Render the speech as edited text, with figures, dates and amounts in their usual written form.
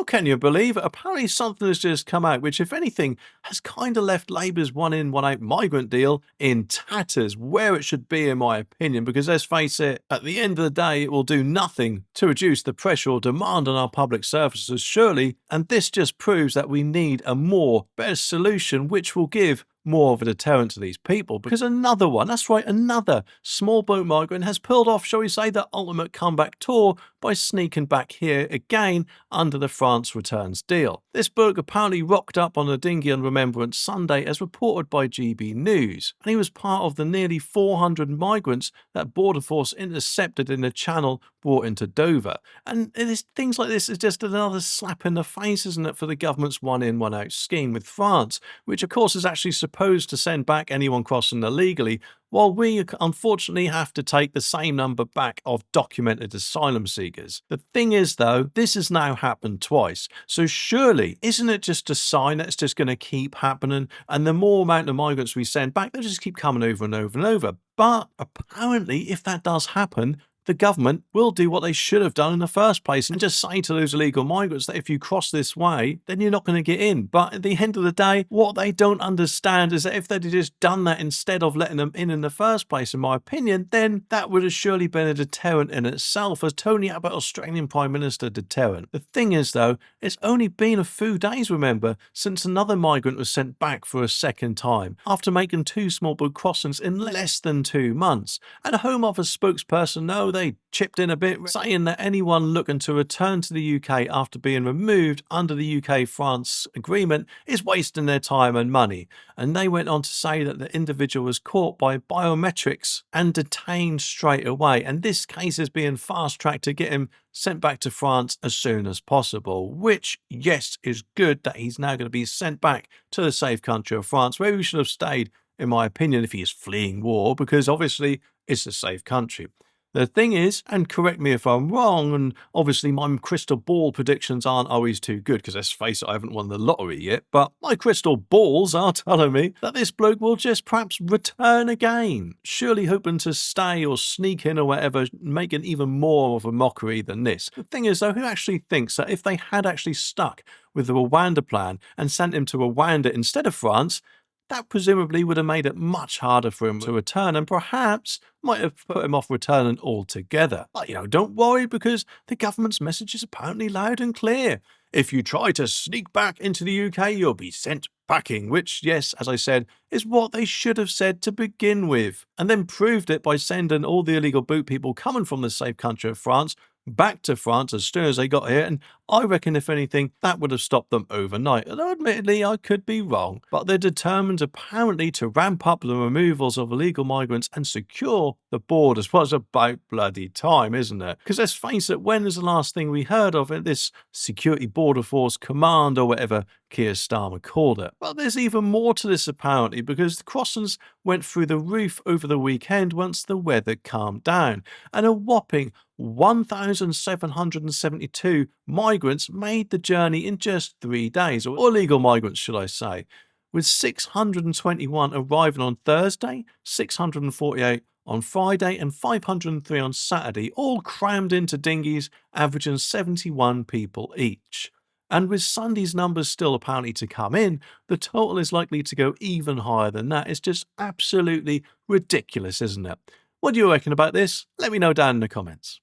Well, can you believe it? Apparently something has just come out, which if anything has kind of left Labour's one in, one out migrant deal in tatters, where it should be in my opinion, because let's face it, at the end of the day, it will do nothing to reduce the pressure or demand on our public services, surely, and this just proves that we need a better solution which will give more of a deterrent to these people, because another one, that's right, another small boat migrant has pulled off, shall we say, the ultimate comeback tour by sneaking back here again under the France returns deal. This boat apparently rocked up on a dinghy on Remembrance Sunday as reported by GB News, and he was part of the nearly 400 migrants that Border Force intercepted in the channel brought into Dover. And things like this is just another slap in the face, isn't it, for the government's one in, one out scheme with France, which of course is actually supposed to send back anyone crossing illegally, while we unfortunately have to take the same number back of documented asylum seekers. The thing is though, this has now happened twice, so surely isn't it just a sign that it's just going to keep happening, and the more amount of migrants we send back, they'll just keep coming over and over and over. But apparently if that does happen, the government will do what they should have done in the first place and just say to those illegal migrants that if you cross this way, then you're not going to get in. But at the end of the day, what they don't understand is that if they'd just done that instead of letting them in the first place, in my opinion, then that would have surely been a deterrent in itself, as Tony Abbott, Australian Prime Minister, deterrent. The thing is though, it's only been a few days, remember, since another migrant was sent back for a second time after making 2 small boat crossings in less than 2 months. And a Home Office spokesperson, no, they chipped in a bit, saying that anyone looking to return to the UK after being removed under the UK-France agreement is wasting their time and money. And they went on to say that the individual was caught by biometrics and detained straight away, and this case is being fast-tracked to get him sent back to France as soon as possible, which, yes, is good that he's now going to be sent back to the safe country of France, where he should have stayed, in my opinion, if he is fleeing war, because obviously it's a safe country. The thing is, and correct me if I'm wrong, and obviously my crystal ball predictions aren't always too good, because let's face it, I haven't won the lottery yet, but my crystal balls are telling me that this bloke will just perhaps return again, surely hoping to stay or sneak in or whatever, making even more of a mockery than this. The thing is though, who actually thinks that if they had actually stuck with the Rwanda plan and sent him to Rwanda instead of France, that presumably would have made it much harder for him to return, and perhaps might have put him off returning altogether. But don't worry, because the government's message is apparently loud and clear. If you try to sneak back into the UK, you'll be sent packing, which, yes, as I said, is what they should have said to begin with, and then proved it by sending all the illegal boot people coming from the safe country of France back to France as soon as they got here, and I reckon if anything that would have stopped them overnight, although admittedly I could be wrong. But they're determined apparently to ramp up the removals of illegal migrants and secure the borders. Well, it's about bloody time, isn't it? Because let's face it, when is the last thing we heard of it, this Security Border Force Command or whatever Keir Starmer called it? Well, there's even more to this apparently, because the crossings went through the roof over the weekend once the weather calmed down, and a whopping 1,772 migrants made the journey in just 3 days, or illegal migrants should I say, with 621 arriving on Thursday, 648 on Friday and 503 on Saturday, all crammed into dinghies averaging 71 people each. And with Sunday's numbers still apparently to come in, the total is likely to go even higher than that. It's just absolutely ridiculous, isn't it? What do you reckon about this? Let me know down in the comments.